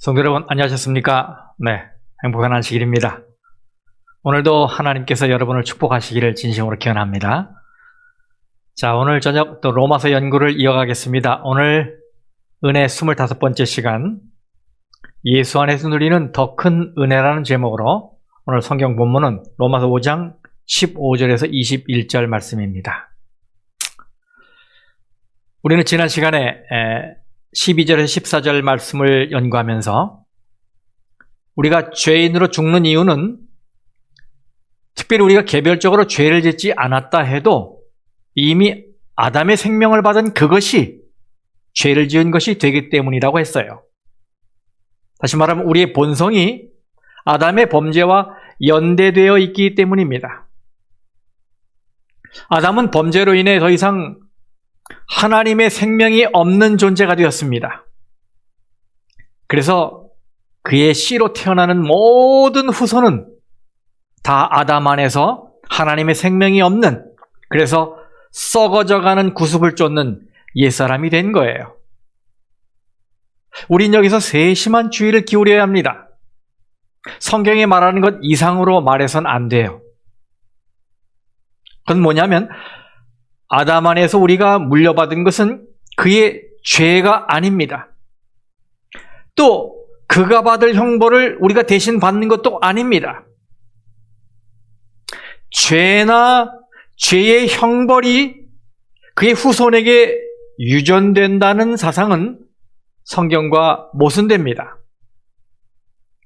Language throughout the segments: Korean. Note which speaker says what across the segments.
Speaker 1: 성도 여러분, 안녕하셨습니까? 네, 행복한 안식일입니다. 오늘도 하나님께서 여러분을 축복하시기를 진심으로 기원합니다. 자, 오늘 저녁 또 로마서 연구를 이어가겠습니다. 오늘 은혜 25번째 시간, 예수 안에서 누리는 더 큰 은혜라는 제목으로 오늘 성경 본문은 로마서 5장 15절에서 21절 말씀입니다. 우리는 지난 시간에 12절에서 14절 말씀을 연구하면서 우리가 죄인으로 죽는 이유는 특별히 우리가 개별적으로 죄를 짓지 않았다 해도 이미 아담의 생명을 받은 그것이 죄를 지은 것이 되기 때문이라고 했어요. 다시 말하면 우리의 본성이 아담의 범죄와 연대되어 있기 때문입니다. 아담은 범죄로 인해 더 이상 하나님의 생명이 없는 존재가 되었습니다. 그래서 그의 씨로 태어나는 모든 후손은 다 아담 안에서 하나님의 생명이 없는, 그래서 썩어져가는 구습을 쫓는 옛사람이 된 거예요. 우린 여기서 세심한 주의를 기울여야 합니다. 성경이 말하는 것 이상으로 말해서는 안 돼요. 그건 뭐냐면 아담 안에서 우리가 물려받은 것은 그의 죄가 아닙니다. 또 그가 받을 형벌을 우리가 대신 받는 것도 아닙니다. 죄나 죄의 형벌이 그의 후손에게 유전된다는 사상은 성경과 모순됩니다.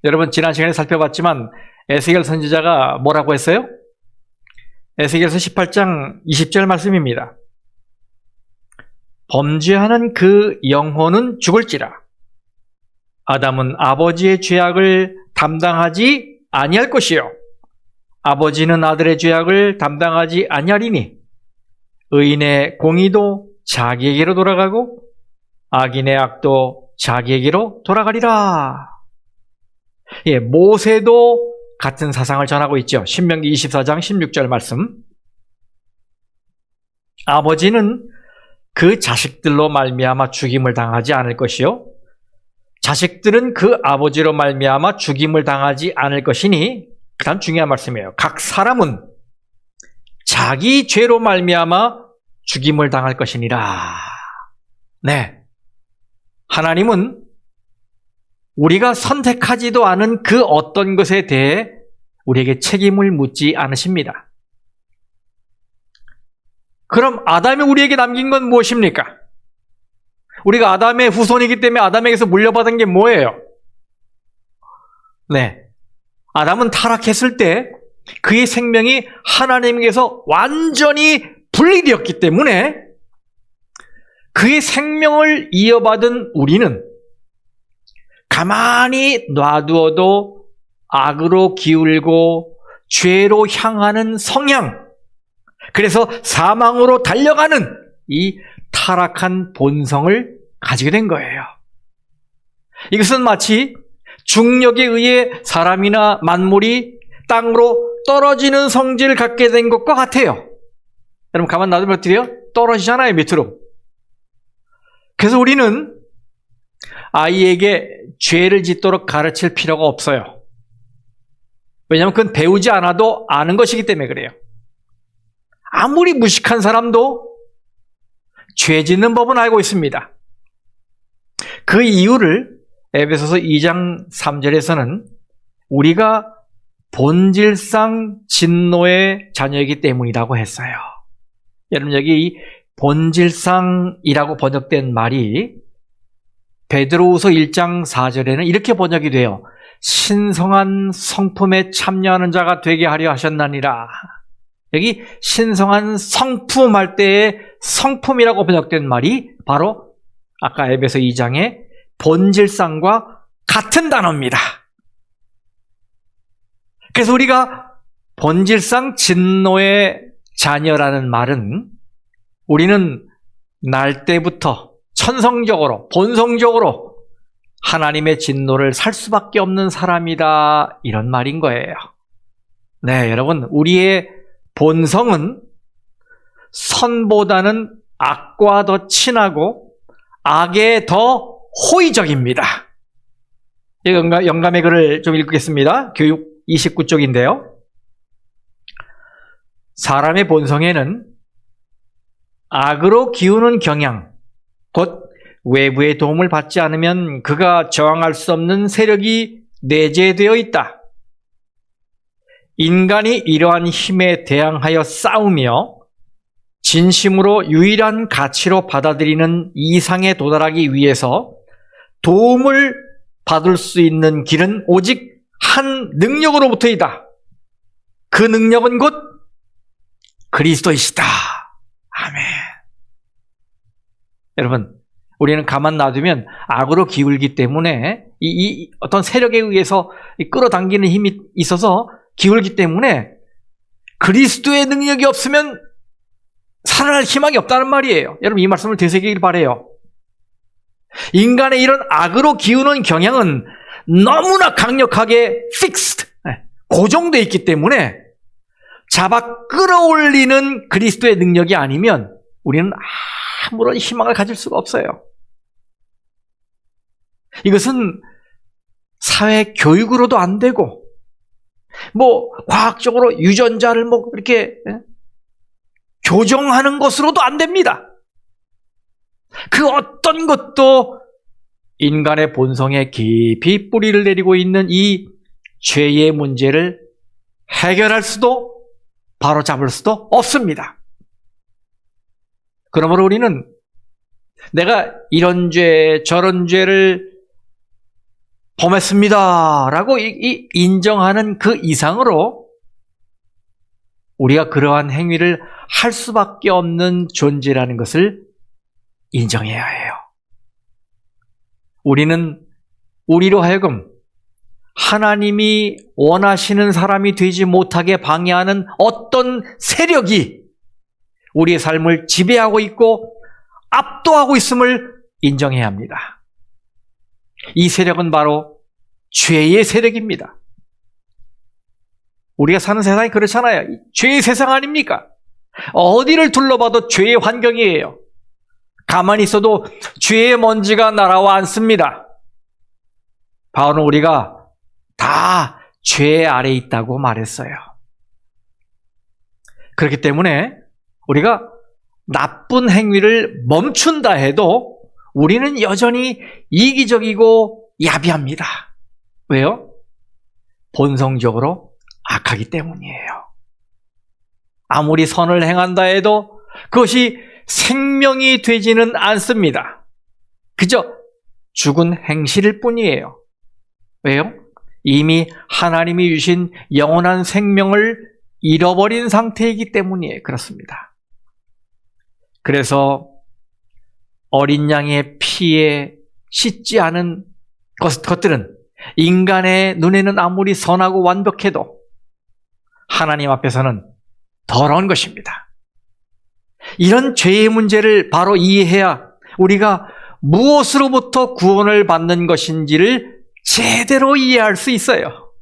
Speaker 1: 여러분, 지난 시간에 살펴봤지만 에스겔 선지자가 뭐라고 했어요? 에스겔서 18장 20절 말씀입니다. 범죄하는 그 영혼은 죽을지라. 아담은 아버지의 죄악을 담당하지 아니할 것이요 아버지는 아들의 죄악을 담당하지 아니하리니 의인의 공의도 자기에게로 돌아가고 악인의 악도 자기에게로 돌아가리라. 예, 모세도 같은 사상을 전하고 있죠. 신명기 24장 16절 말씀. 아버지는 그 자식들로 말미암아 죽임을 당하지 않을 것이요 자식들은 그 아버지로 말미암아 죽임을 당하지 않을 것이니, 그 다음 중요한 말씀이에요. 각 사람은 자기 죄로 말미암아 죽임을 당할 것이니라. 네, 하나님은 우리가 선택하지도 않은 그 어떤 것에 대해 우리에게 책임을 묻지 않으십니다. 그럼 아담이 우리에게 남긴 건 무엇입니까? 우리가 아담의 후손이기 때문에 아담에게서 물려받은 게 뭐예요? 네, 아담은 타락했을 때 그의 생명이 하나님께서 완전히 분리되었기 때문에 그의 생명을 이어받은 우리는 가만히 놔두어도 악으로 기울고 죄로 향하는 성향, 그래서 사망으로 달려가는 이 타락한 본성을 가지게 된 거예요. 이것은 마치 중력에 의해 사람이나 만물이 땅으로 떨어지는 성질을 갖게 된 것과 같아요. 여러분, 가만 놔두면 어떻게 돼요? 떨어지잖아요, 밑으로. 그래서 우리는 아이에게 죄를 짓도록 가르칠 필요가 없어요. 왜냐하면 그건 배우지 않아도 아는 것이기 때문에 그래요. 아무리 무식한 사람도 죄 짓는 법은 알고 있습니다. 그 이유를 에베소서 2장 3절에서는 우리가 본질상 진노의 자녀이기 때문이라고 했어요. 여러분, 여기 이 본질상이라고 번역된 말이 베드로후서 1장 4절에는 이렇게 번역이 돼요. 신성한 성품에 참여하는 자가 되게 하려 하셨나니라. 여기 신성한 성품 할 때의 성품이라고 번역된 말이 바로 아까 에베소 2장의 본질상과 같은 단어입니다. 그래서 우리가 본질상 진노의 자녀라는 말은 우리는 날 때부터 천성적으로, 본성적으로 하나님의 진노를 살 수밖에 없는 사람이다, 이런 말인 거예요. 네, 여러분, 우리의 본성은 선보다는 악과 더 친하고 악에 더 호의적입니다. 영감의 글을 좀 읽겠습니다. 교육 29쪽인데요. 사람의 본성에는 악으로 기우는 경향, 곧 외부의 도움을 받지 않으면 그가 저항할 수 없는 세력이 내재되어 있다. 인간이 이러한 힘에 대항하여 싸우며 진심으로 유일한 가치로 받아들이는 이상에 도달하기 위해서 도움을 받을 수 있는 길은 오직 한 능력으로부터이다. 그 능력은 곧 그리스도이시다. 아멘. 여러분, 우리는 가만 놔두면 악으로 기울기 때문에 이 어떤 세력에 의해서 끌어당기는 힘이 있어서 기울기 때문에 그리스도의 능력이 없으면 살아날 희망이 없다는 말이에요. 여러분, 이 말씀을 되새기길 바라요. 인간의 이런 악으로 기우는 경향은 너무나 강력하게 fixed, 고정되어 있기 때문에 잡아 끌어올리는 그리스도의 능력이 아니면 우리는 아무런 희망을 가질 수가 없어요. 이것은 사회 교육으로도 안 되고, 과학적으로 유전자를 이렇게 교정하는 것으로도 안 됩니다. 그 어떤 것도 인간의 본성에 깊이 뿌리를 내리고 있는 이 죄의 문제를 해결할 수도 바로잡을 수도 없습니다. 그러므로 우리는 내가 이런 죄 저런 죄를 범했습니다 라고 인정하는 그 이상으로 우리가 그러한 행위를 할 수밖에 없는 존재라는 것을 인정해야 해요. 우리는 우리로 하여금 하나님이 원하시는 사람이 되지 못하게 방해하는 어떤 세력이 우리의 삶을 지배하고 있고 압도하고 있음을 인정해야 합니다. 이 세력은 바로 죄의 세력입니다. 우리가 사는 세상이 그렇잖아요. 죄의 세상 아닙니까? 어디를 둘러봐도 죄의 환경이에요. 가만히 있어도 죄의 먼지가 날아와 앉습니다. 바울은 우리가 다 죄 아래에 있다고 말했어요. 그렇기 때문에 우리가 나쁜 행위를 멈춘다 해도 우리는 여전히 이기적이고 야비합니다. 왜요? 본성적으로 악하기 때문이에요. 아무리 선을 행한다 해도 그것이 생명이 되지는 않습니다. 그저 죽은 행실일 뿐이에요. 왜요? 이미 하나님이 주신 영원한 생명을 잃어버린 상태이기 때문이에요. 그렇습니다. 그래서 어린 양의 피에 씻지 않은 것들은 인간의 눈에는 아무리 선하고 완벽해도 하나님 앞에서는 더러운 것입니다. 이런 죄의 문제를 바로 이해해야 우리가 무엇으로부터 구원을 받는 것인지를 제대로 이해할 수 있어요.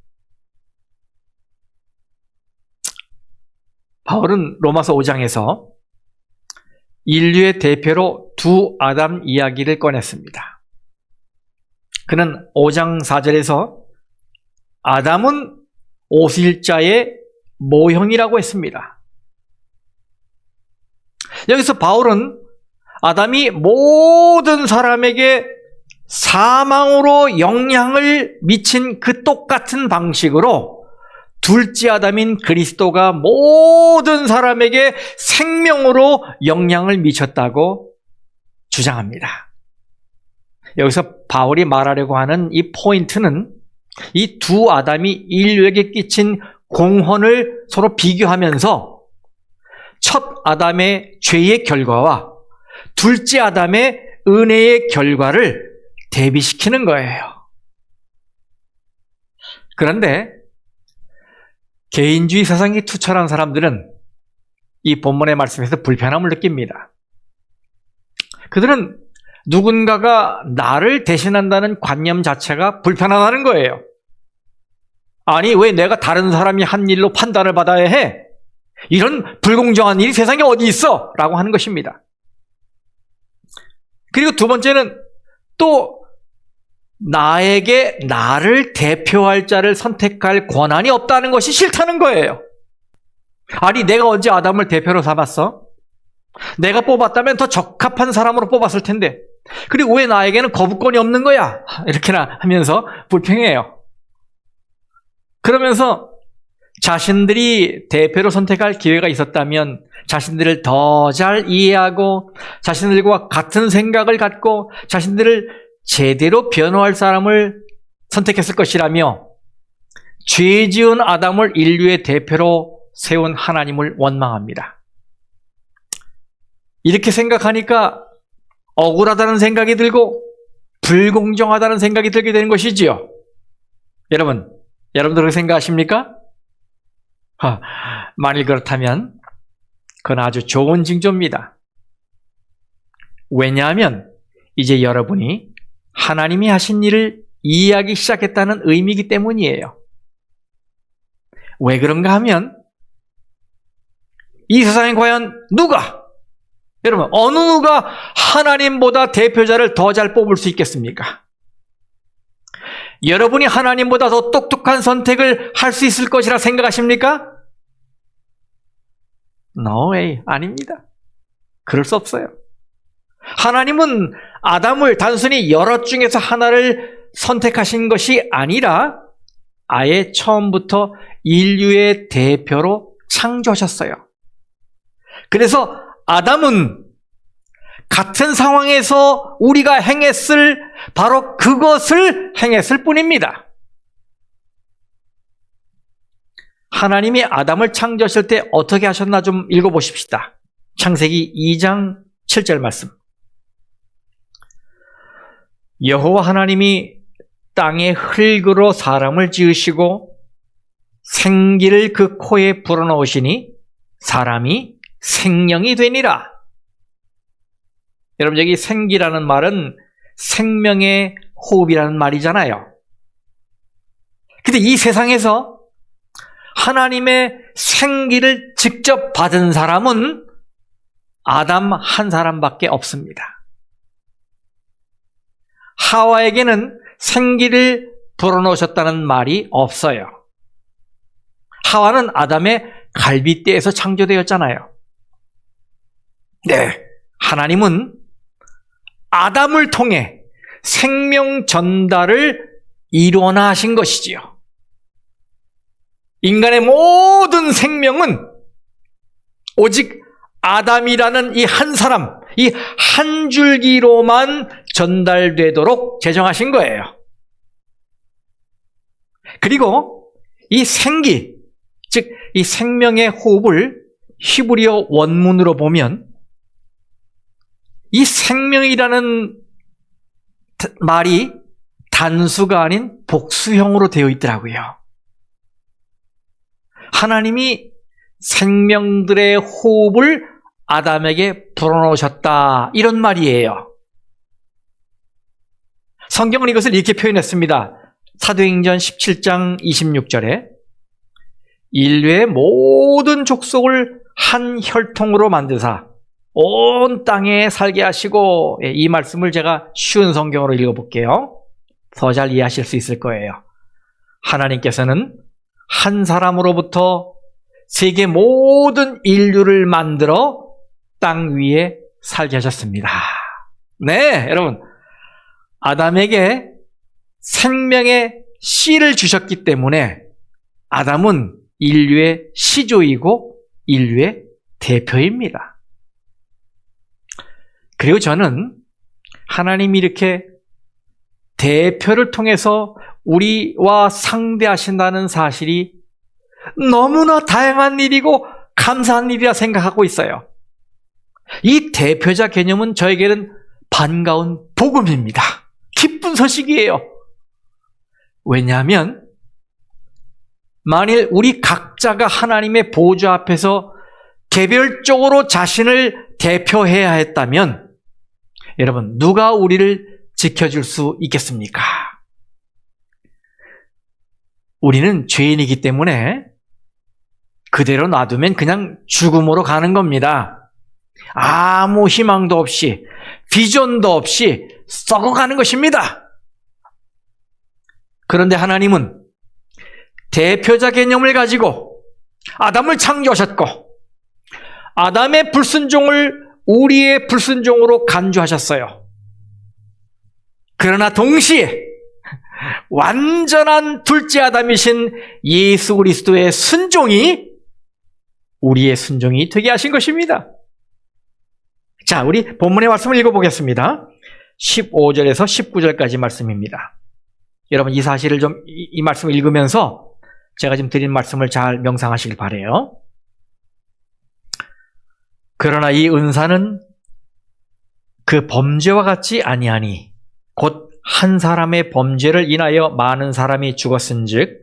Speaker 1: 바울은 로마서 5장에서 인류의 대표로 두 아담 이야기를 꺼냈습니다. 그는 5장 4절에서 아담은 오실자의 모형이라고 했습니다. 여기서 바울은 아담이 모든 사람에게 사망으로 영향을 미친 그 똑같은 방식으로 둘째 아담인 그리스도가 모든 사람에게 생명으로 영향을 미쳤다고 주장합니다. 여기서 바울이 말하려고 하는 이 포인트는 이 두 아담이 인류에게 끼친 공헌을 서로 비교하면서 첫 아담의 죄의 결과와 둘째 아담의 은혜의 결과를 대비시키는 거예요. 그런데 개인주의 세상이 투철한 사람들은 이 본문의 말씀에서 불편함을 느낍니다. 그들은 누군가가 나를 대신한다는 관념 자체가 불편하다는 거예요. 아니, 왜 내가 다른 사람이 한 일로 판단을 받아야 해? 이런 불공정한 일이 세상에 어디 있어? 라고 하는 것입니다. 그리고 두 번째는 또 나에게 나를 대표할 자를 선택할 권한이 없다는 것이 싫다는 거예요. 아니, 내가 언제 아담을 대표로 삼았어? 내가 뽑았다면 더 적합한 사람으로 뽑았을 텐데. 그리고 왜 나에게는 거부권이 없는 거야? 이렇게나 하면서 불평해요. 그러면서 자신들이 대표로 선택할 기회가 있었다면 자신들을 더 잘 이해하고 자신들과 같은 생각을 갖고 자신들을 제대로 변호할 사람을 선택했을 것이라며 죄 지은 아담을 인류의 대표로 세운 하나님을 원망합니다. 이렇게 생각하니까 억울하다는 생각이 들고 불공정하다는 생각이 들게 되는 것이지요. 여러분들 그렇게 생각하십니까? 만일 그렇다면 그건 아주 좋은 징조입니다. 왜냐하면 이제 여러분이 하나님이 하신 일을 이해하기 시작했다는 의미이기 때문이에요. 왜 그런가 하면 이 세상에 과연 누가, 여러분 어느 누가 하나님보다 대표자를 더 잘 뽑을 수 있겠습니까? 여러분이 하나님보다 더 똑똑한 선택을 할 수 있을 것이라 생각하십니까? No way, 아닙니다. 그럴 수 없어요. 하나님은 아담을 단순히 여럿 중에서 하나를 선택하신 것이 아니라 아예 처음부터 인류의 대표로 창조하셨어요. 그래서 아담은 같은 상황에서 우리가 행했을 바로 그것을 행했을 뿐입니다. 하나님이 아담을 창조하실 때 어떻게 하셨나 좀 읽어보십시다. 창세기 2장 7절 말씀. 여호와 하나님이 땅의 흙으로 사람을 지으시고 생기를 그 코에 불어넣으시니 사람이 생명이 되니라. 여러분, 여기 생기라는 말은 생명의 호흡이라는 말이잖아요. 근데 이 세상에서 하나님의 생기를 직접 받은 사람은 아담 한 사람밖에 없습니다. 하와에게는 생기를 불어넣으셨다는 말이 없어요. 하와는 아담의 갈빗대에서 창조되었잖아요. 네, 하나님은 아담을 통해 생명 전달을 이루어나 하신 것이지요. 인간의 모든 생명은 오직 아담이라는 이 한 사람, 이 한 줄기로만 전달되도록 제정하신 거예요. 그리고 이 생기, 즉 이 생명의 호흡을 히브리어 원문으로 보면 이 생명이라는 말이 단수가 아닌 복수형으로 되어 있더라고요. 하나님이 생명들의 호흡을 아담에게 불어넣으셨다, 이런 말이에요. 성경은 이것을 이렇게 표현했습니다. 사도행전 17장 26절에 인류의 모든 족속을 한 혈통으로 만드사 온 땅에 살게 하시고, 이 말씀을 제가 쉬운 성경으로 읽어볼게요. 더 잘 이해하실 수 있을 거예요. 하나님께서는 한 사람으로부터 세계 모든 인류를 만들어 땅 위에 살게 하셨습니다. 네, 여러분, 아담에게 생명의 씨를 주셨기 때문에 아담은 인류의 시조이고 인류의 대표입니다. 그리고 저는 하나님이 이렇게 대표를 통해서 우리와 상대하신다는 사실이 너무나 다양한 일이고 감사한 일이라 생각하고 있어요. 이 대표자 개념은 저에게는 반가운 복음입니다. 기쁜 소식이에요. 왜냐하면 만일 우리 각자가 하나님의 보좌 앞에서 개별적으로 자신을 대표해야 했다면 여러분, 누가 우리를 지켜줄 수 있겠습니까? 우리는 죄인이기 때문에 그대로 놔두면 그냥 죽음으로 가는 겁니다. 아무 희망도 없이 비전도 없이 썩어가는 것입니다. 그런데 하나님은 대표자 개념을 가지고 아담을 창조하셨고 아담의 불순종을 우리의 불순종으로 간주하셨어요. 그러나 동시에 완전한 둘째 아담이신 예수 그리스도의 순종이 우리의 순종이 되게 하신 것입니다. 자, 우리 본문의 말씀을 읽어보겠습니다. 15절에서 19절까지 말씀입니다. 여러분 이 사실을 좀 이 말씀을 읽으면서 제가 지금 드린 말씀을 잘 명상하시길 바라요. 그러나 이 은사는 그 범죄와 같지 아니하니 곧 한 사람의 범죄를 인하여 많은 사람이 죽었은즉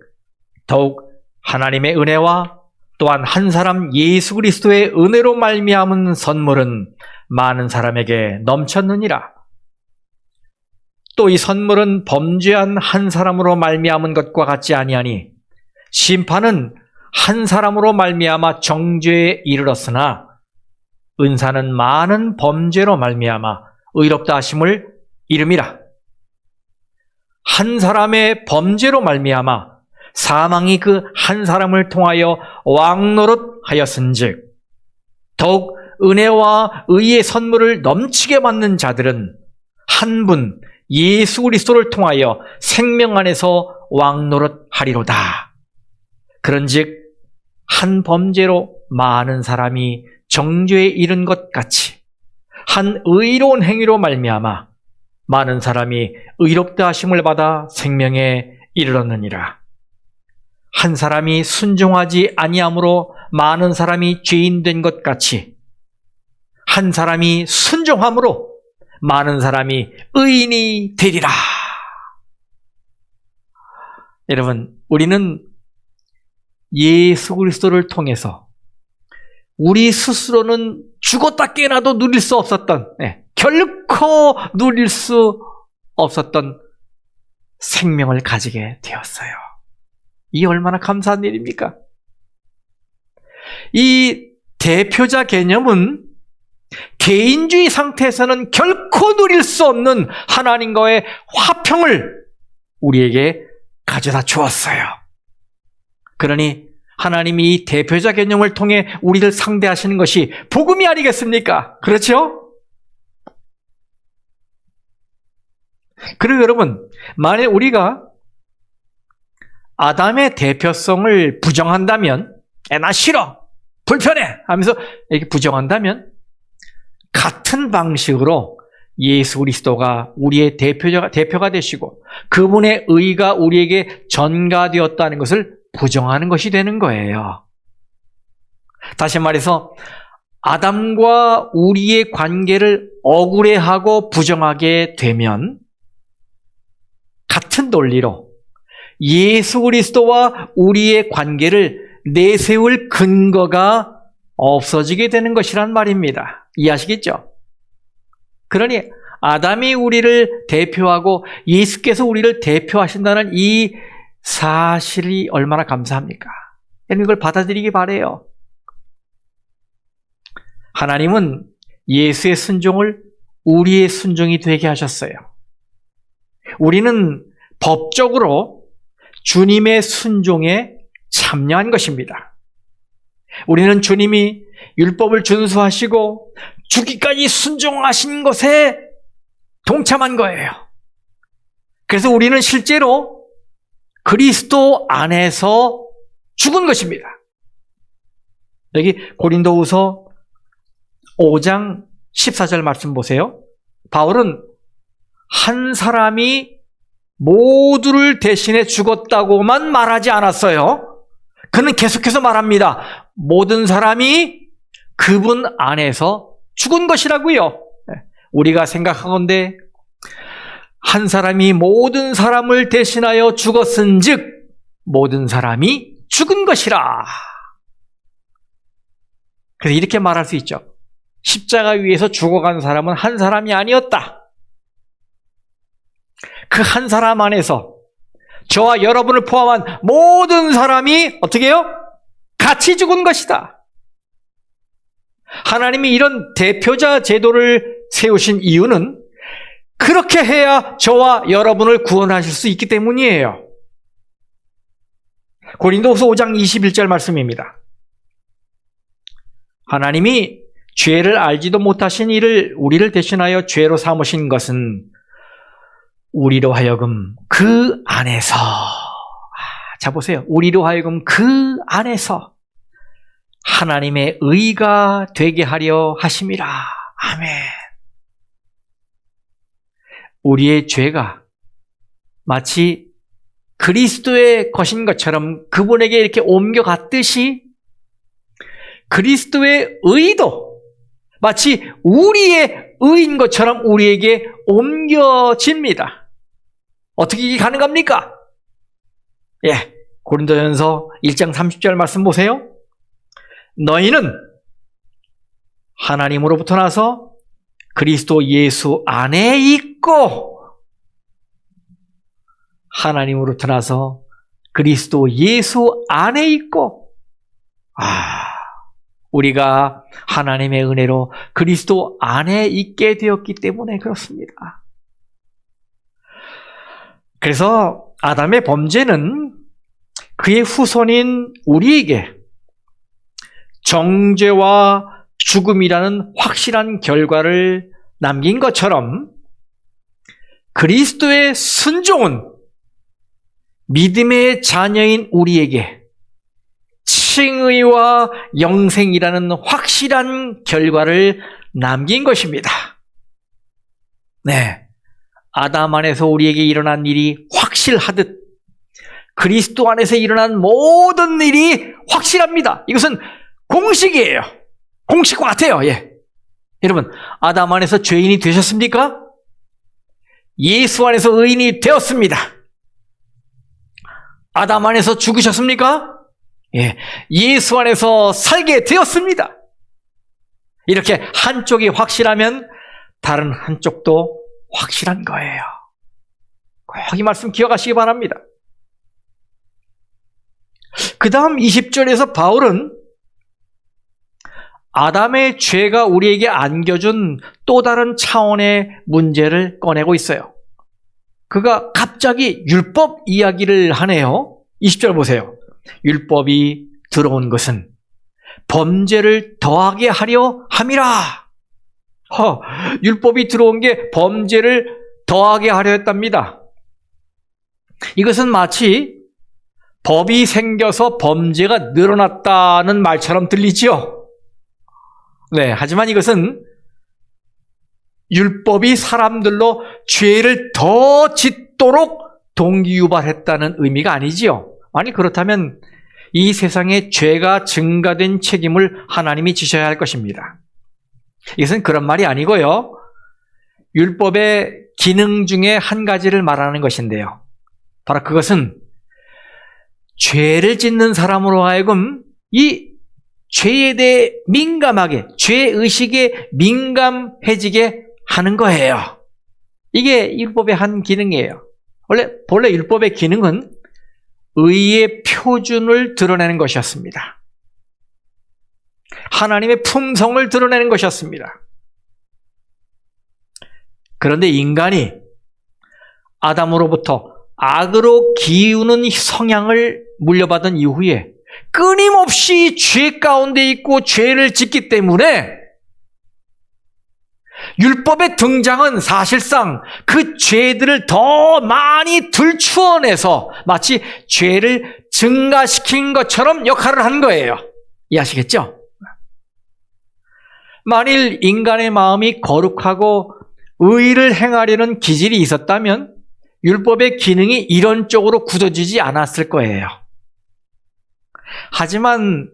Speaker 1: 더욱 하나님의 은혜와 또한 한 사람 예수 그리스도의 은혜로 말미암은 선물은 많은 사람에게 넘쳤느니라. 또 이 선물은 범죄한 한 사람으로 말미암은 것과 같지 아니하니 심판은 한 사람으로 말미암아 정죄에 이르렀으나 은사는 많은 범죄로 말미암아 의롭다 하심을 이름이라. 한 사람의 범죄로 말미암아 사망이 그 한 사람을 통하여 왕노릇하였은즉 더욱 은혜와 의의 선물을 넘치게 받는 자들은 한 분 예수 그리스도를 통하여 생명 안에서 왕노릇하리로다. 그런즉 한 범죄로 많은 사람이 정죄에 이른 것 같이 한 의로운 행위로 말미암아 많은 사람이 의롭다 하심을 받아 생명에 이르렀느니라. 한 사람이 순종하지 아니함으로 많은 사람이 죄인 된 것 같이 한 사람이 순종함으로 많은 사람이 의인이 되리라. 여러분, 우리는 예수 그리스도를 통해서 우리 스스로는 죽었다 깨어나도 누릴 수 없었던, 결코 누릴 수 없었던 생명을 가지게 되었어요. 이 얼마나 감사한 일입니까? 이 대표자 개념은 개인주의 상태에서는 결코 누릴 수 없는 하나님과의 화평을 우리에게 가져다 주었어요. 그러니 하나님이 이 대표자 개념을 통해 우리를 상대하시는 것이 복음이 아니겠습니까? 그렇죠? 그리고 여러분, 만약 우리가 아담의 대표성을 부정한다면, 나 싫어, 불편해 하면서 이렇게 부정한다면 같은 방식으로 예수 그리스도가 우리의 대표가 되시고 그분의 의가 우리에게 전가되었다는 것을 부정하는 것이 되는 거예요. 다시 말해서 아담과 우리의 관계를 억울해하고 부정하게 되면 같은 논리로 예수 그리스도와 우리의 관계를 내세울 근거가 없어지게 되는 것이란 말입니다. 이해하시겠죠? 그러니 아담이 우리를 대표하고 예수께서 우리를 대표하신다는 이 사실이 얼마나 감사합니까? 이걸 받아들이기 바라요. 하나님은 예수의 순종을 우리의 순종이 되게 하셨어요. 우리는 법적으로 주님의 순종에 참여한 것입니다. 우리는 주님이 율법을 준수하시고 죽기까지 순종하신 것에 동참한 거예요. 그래서 우리는 실제로 그리스도 안에서 죽은 것입니다. 여기 고린도후서 5장 14절 말씀 보세요. 바울은 한 사람이 모두를 대신해 죽었다고만 말하지 않았어요. 그는 계속해서 말합니다. 모든 사람이 그분 안에서 죽은 것이라고요. 우리가 생각하건대 한 사람이 모든 사람을 대신하여 죽었은즉 모든 사람이 죽은 것이라. 그래서 이렇게 말할 수 있죠. 십자가 위에서 죽어간 사람은 한 사람이 아니었다. 그 한 사람 안에서 저와 여러분을 포함한 모든 사람이 어떻게 해요? 같이 죽은 것이다. 하나님이 이런 대표자 제도를 세우신 이유는 그렇게 해야 저와 여러분을 구원하실 수 있기 때문이에요. 고린도후서 5장 21절 말씀입니다. 하나님이 죄를 알지도 못하신 이를 우리를 대신하여 죄로 삼으신 것은 우리로 하여금 그 안에서, 자 보세요. 우리로 하여금 그 안에서 하나님의 의가 되게 하려 하심이라. 아멘. 우리의 죄가 마치 그리스도의 것인 것처럼 그분에게 이렇게 옮겨갔듯이 그리스도의 의도 마치 우리의 의인 것처럼 우리에게 옮겨집니다. 어떻게 이게 가능합니까? 예, 고린도전서 1장 30절 말씀 보세요. 너희는 하나님으로부터 나서 그리스도 예수 안에 있고, 하나님으로부터 나서 그리스도 예수 안에 있고, 우리가 하나님의 은혜로 그리스도 안에 있게 되었기 때문에 그렇습니다. 그래서 아담의 범죄는 그의 후손인 우리에게 정죄와 죽음이라는 확실한 결과를 남긴 것처럼 그리스도의 순종은 믿음의 자녀인 우리에게 칭의와 영생이라는 확실한 결과를 남긴 것입니다. 네, 아담 안에서 우리에게 일어난 일이 확실하듯 그리스도 안에서 일어난 모든 일이 확실합니다. 이것은 공식이에요. 공식과 같아요. 예. 여러분, 아담 안에서 죄인이 되셨습니까? 예수 안에서 의인이 되었습니다. 아담 안에서 죽으셨습니까? 예. 예수 안에서 살게 되었습니다. 이렇게 한쪽이 확실하면 다른 한쪽도 확실한 거예요. 꼭 이 말씀 기억하시기 바랍니다. 그 다음 20절에서 바울은 아담의 죄가 우리에게 안겨준 또 다른 차원의 문제를 꺼내고 있어요. 그가 갑자기 율법 이야기를 하네요. 20절 보세요. 율법이 들어온 것은 범죄를 더하게 하려 함이라. 율법이 들어온 게 범죄를 더하게 하려 했답니다. 이것은 마치 법이 생겨서 범죄가 늘어났다는 말처럼 들리죠? 네, 하지만 이것은 율법이 사람들로 죄를 더 짓도록 동기유발했다는 의미가 아니지요. 아니, 그렇다면 이 세상에 죄가 증가된 책임을 하나님이 지셔야 할 것입니다. 이것은 그런 말이 아니고요. 율법의 기능 중에 한 가지를 말하는 것인데요. 바로 그것은 죄를 짓는 사람으로 하여금 이 죄에 대해 민감하게, 죄의식에 민감해지게 하는 거예요. 이게 율법의 한 기능이에요. 본래 율법의 기능은 의의 표준을 드러내는 것이었습니다. 하나님의 품성을 드러내는 것이었습니다. 그런데 인간이 아담으로부터 악으로 기우는 성향을 물려받은 이후에 끊임없이 죄 가운데 있고 죄를 짓기 때문에 율법의 등장은 사실상 그 죄들을 더 많이 들추어내서 마치 죄를 증가시킨 것처럼 역할을 한 거예요. 이해하시겠죠? 만일 인간의 마음이 거룩하고 의를 행하려는 기질이 있었다면 율법의 기능이 이런 쪽으로 굳어지지 않았을 거예요. 하지만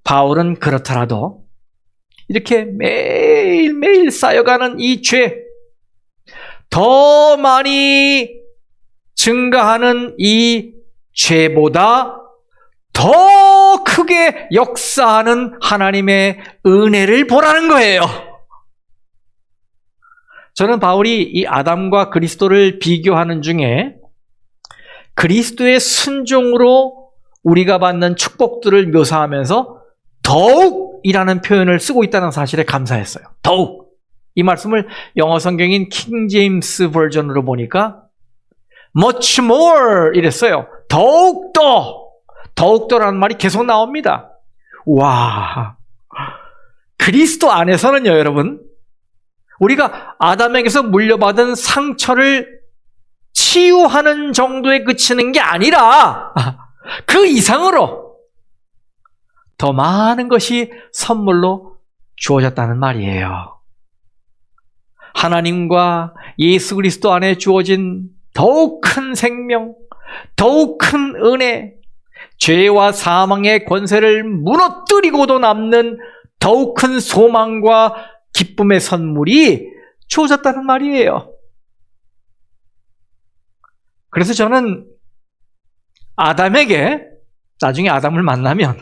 Speaker 1: 바울은 그렇더라도 이렇게 매일매일 쌓여가는 이 죄, 더 많이 증가하는 이 죄보다 더 크게 역사하는 하나님의 은혜를 보라는 거예요. 저는 바울이 이 아담과 그리스도를 비교하는 중에 그리스도의 순종으로 우리가 받는 축복들을 묘사하면서 더욱이라는 표현을 쓰고 있다는 사실에 감사했어요. 더욱. 이 말씀을 영어 성경인 킹 제임스 버전으로 보니까 much more 이랬어요. 더욱더. 더욱더라는 말이 계속 나옵니다. 와, 그리스도 안에서는요, 여러분, 우리가 아담에게서 물려받은 상처를 치유하는 정도에 그치는 게 아니라 그 이상으로 더 많은 것이 선물로 주어졌다는 말이에요. 하나님과 예수 그리스도 안에 주어진 더욱 큰 생명, 더욱 큰 은혜, 죄와 사망의 권세를 무너뜨리고도 남는 더욱 큰 소망과 기쁨의 선물이 주어졌다는 말이에요. 그래서 저는 아담에게, 나중에 아담을 만나면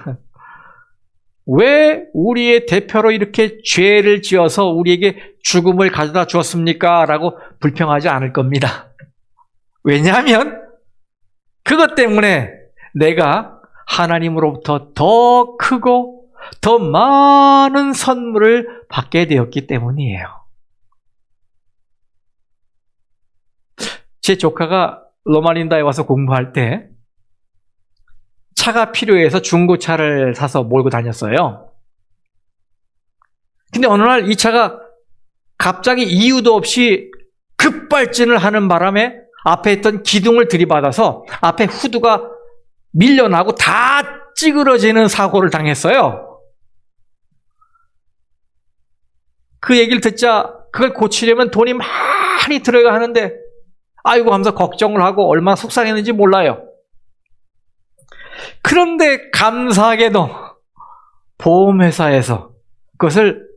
Speaker 1: 왜 우리의 대표로 이렇게 죄를 지어서 우리에게 죽음을 가져다 주었습니까? 라고 불평하지 않을 겁니다. 왜냐하면 그것 때문에 내가 하나님으로부터 더 크고 더 많은 선물을 받게 되었기 때문이에요. 제 조카가 로마린다에 와서 공부할 때 차가 필요해서 중고차를 사서 몰고 다녔어요. 근데 어느 날 이 차가 갑자기 이유도 없이 급발진을 하는 바람에 앞에 있던 기둥을 들이받아서 앞에 후드가 밀려나고 다 찌그러지는 사고를 당했어요. 그 얘기를 듣자 그걸 고치려면 돈이 많이 들어야 하는데 아이고 하면서 걱정을 하고 얼마나 속상했는지 몰라요. 그런데 감사하게도 보험회사에서 그것을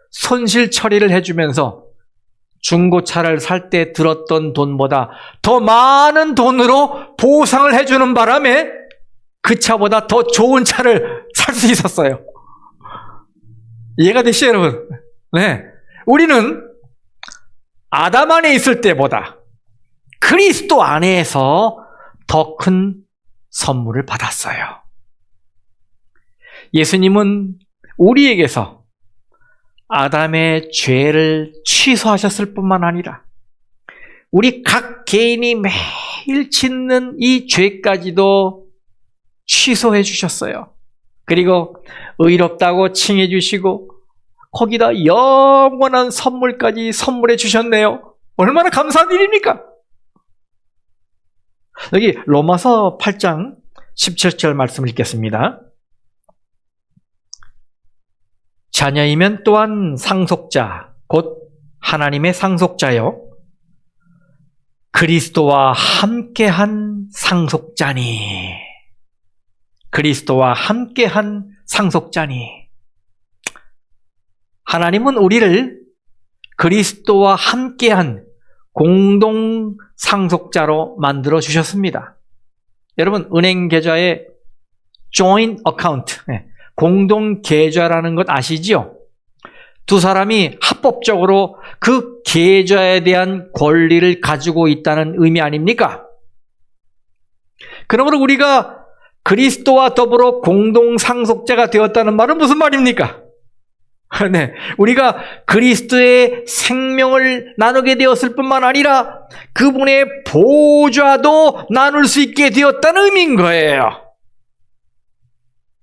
Speaker 1: 손실 처리를 해주면서 중고차를 살 때 들었던 돈보다 더 많은 돈으로 보상을 해주는 바람에 그 차보다 더 좋은 차를 살 수 있었어요. 이해가 되시죠, 여러분? 네. 우리는 아담 안에 있을 때보다 그리스도 안에서 더 큰 선물을 받았어요. 예수님은 우리에게서 아담의 죄를 취소하셨을 뿐만 아니라 우리 각 개인이 매일 짓는 이 죄까지도 취소해 주셨어요. 그리고 의롭다고 칭해 주시고 거기다 영원한 선물까지 선물해 주셨네요. 얼마나 감사한 일입니까? 여기 로마서 8장 17절 말씀을 읽겠습니다. 자녀이면 또한 상속자, 곧 하나님의 상속자요 그리스도와 함께한 상속자니. 그리스도와 함께한 상속자니. 하나님은 우리를 그리스도와 함께한 공동 상속자로 만들어 주셨습니다. 여러분, 은행 계좌에 joint account, 공동 계좌라는 것 아시지요? 두 사람이 합법적으로 그 계좌에 대한 권리를 가지고 있다는 의미 아닙니까? 그러므로 우리가 그리스도와 더불어 공동 상속자가 되었다는 말은 무슨 말입니까? 네, 우리가 그리스도의 생명을 나누게 되었을 뿐만 아니라 그분의 보좌도 나눌 수 있게 되었다는 의미인 거예요.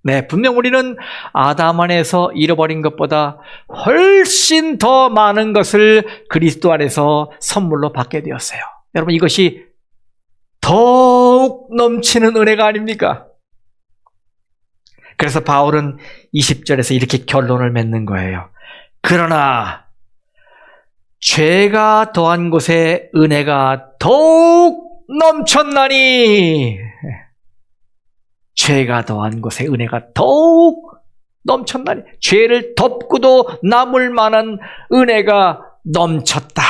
Speaker 1: 네, 분명 우리는 아담 안에서 잃어버린 것보다 훨씬 더 많은 것을 그리스도 안에서 선물로 받게 되었어요. 여러분, 이것이 더욱 넘치는 은혜가 아닙니까? 그래서 바울은 20절에서 이렇게 결론을 맺는 거예요. 그러나 죄가 더한 곳에 은혜가 더욱 넘쳤나니. 죄가 더한 곳에 은혜가 더욱 넘쳤나니. 죄를 덮고도 남을 만한 은혜가 넘쳤다.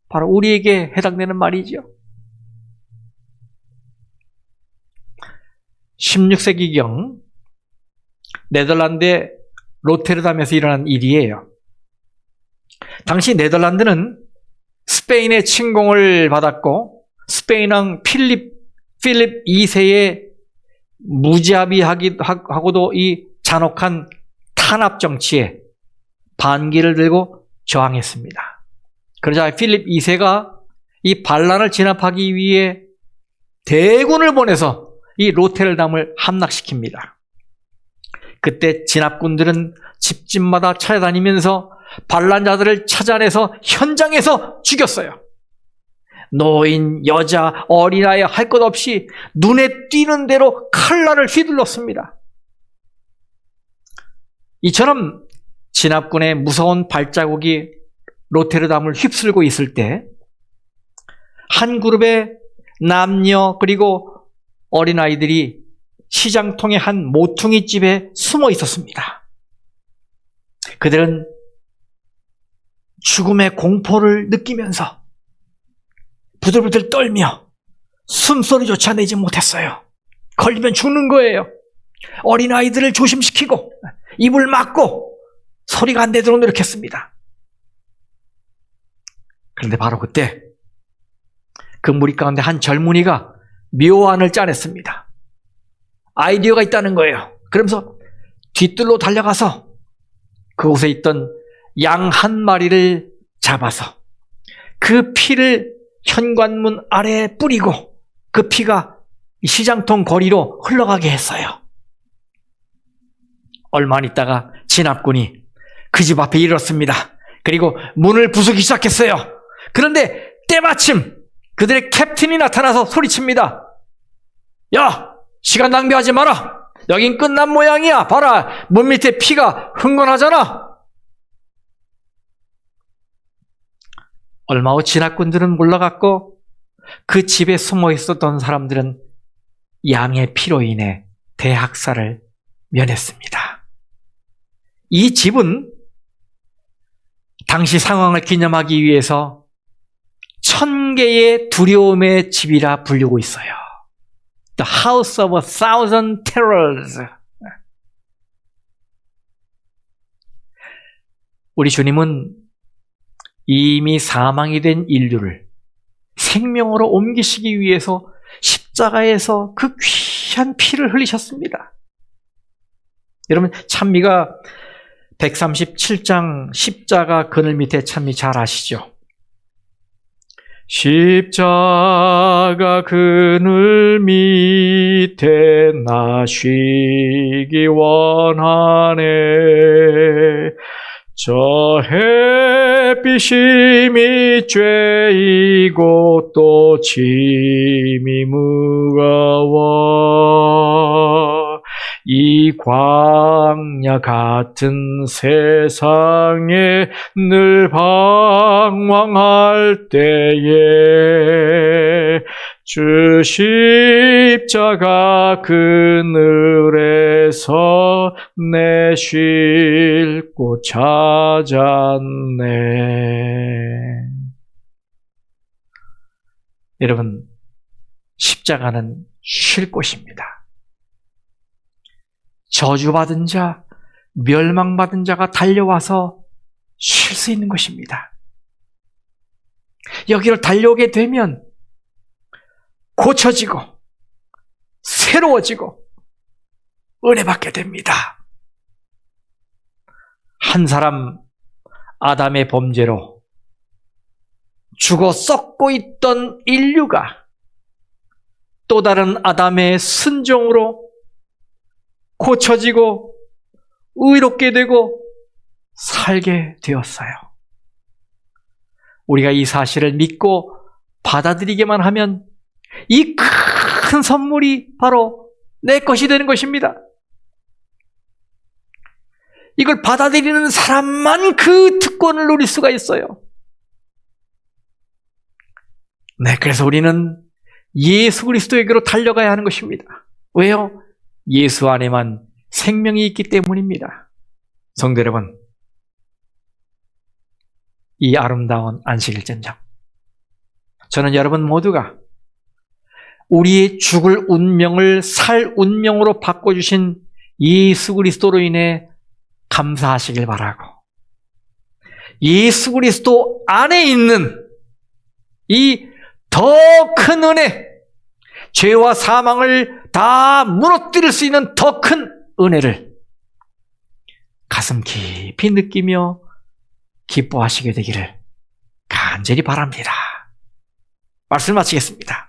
Speaker 1: 바로 우리에게 해당되는 말이죠. 16세기경 네덜란드의 로테르담에서 일어난 일이에요. 당시 네덜란드는 스페인의 침공을 받았고 스페인 왕 필립 2세의 무자비하고도 이 잔혹한 탄압 정치에 반기를 들고 저항했습니다. 그러자 필립 2세가 이 반란을 진압하기 위해 대군을 보내서 이 로테르담을 함락시킵니다. 그때 진압군들은 집집마다 찾아다니면서 반란자들을 찾아내서 현장에서 죽였어요. 노인, 여자, 어린아이 할 것 없이 눈에 띄는 대로 칼날을 휘둘렀습니다. 이처럼 진압군의 무서운 발자국이 로테르담을 휩쓸고 있을 때 한 그룹의 남녀 그리고 어린아이들이 시장통의 한 모퉁이 집에 숨어 있었습니다. 그들은 죽음의 공포를 느끼면서 부들부들 떨며 숨소리조차 내지 못했어요. 걸리면 죽는 거예요. 어린아이들을 조심시키고 입을 막고 소리가 안 되도록 노력했습니다. 그런데 바로 그때 그 무리 가운데 한 젊은이가 묘안을 짜냈습니다. 아이디어가 있다는 거예요. 그러면서 뒤뜰로 달려가서 그곳에 있던 양 한 마리를 잡아서 그 피를 현관문 아래에 뿌리고 그 피가 시장통 거리로 흘러가게 했어요. 얼마 안 있다가 진압군이 그 집 앞에 이르렀습니다. 그리고 문을 부수기 시작했어요. 그런데 때마침 그들의 캡틴이 나타나서 소리칩니다. 야! 시간 낭비하지 마라! 여긴 끝난 모양이야! 봐라! 문 밑에 피가 흥건하잖아! 얼마 후 진압군들은 물러갔고 그 집에 숨어 있었던 사람들은 양의 피로 인해 대학살을 면했습니다. 이 집은 당시 상황을 기념하기 위해서 1000개의 두려움의 집이라 불리고 있어요. The House of a Thousand Terrors. 우리 주님은 이미 사망이 된 인류를 생명으로 옮기시기 위해서 십자가에서 그 귀한 피를 흘리셨습니다. 여러분 찬미가 137장 십자가 그늘 밑에 찬미 잘 아시죠? 십자가 그늘 밑에 나 쉬기 원하네. 저 햇빛이 밑죄이고 또 짐이 무거워. 이 광야 같은 세상에 늘 방황할 때에 주 십자가 그늘에서 내 쉴 곳 찾았네. 여러분, 십자가는 쉴 곳입니다. 저주받은 자, 멸망받은 자가 달려와서 쉴 수 있는 것입니다. 여기로 달려오게 되면 고쳐지고 새로워지고 은혜받게 됩니다. 한 사람 아담의 범죄로 죽어 썩고 있던 인류가 또 다른 아담의 순종으로 고쳐지고 의롭게 되고 살게 되었어요. 우리가 이 사실을 믿고 받아들이기만 하면 이 큰 선물이 바로 내 것이 되는 것입니다. 이걸 받아들이는 사람만 그 특권을 누릴 수가 있어요. 네, 그래서 우리는 예수 그리스도에게로 달려가야 하는 것입니다. 왜요? 예수 안에만 생명이 있기 때문입니다. 성도 여러분, 이 아름다운 안식일전장, 저는 여러분 모두가 우리의 죽을 운명을 살 운명으로 바꿔주신 예수 그리스도로 인해 감사하시길 바라고, 예수 그리스도 안에 있는 이 더 큰 은혜, 죄와 사망을 다 무너뜨릴 수 있는 더 큰 은혜를 가슴 깊이 느끼며 기뻐하시게 되기를 간절히 바랍니다. 말씀 마치겠습니다.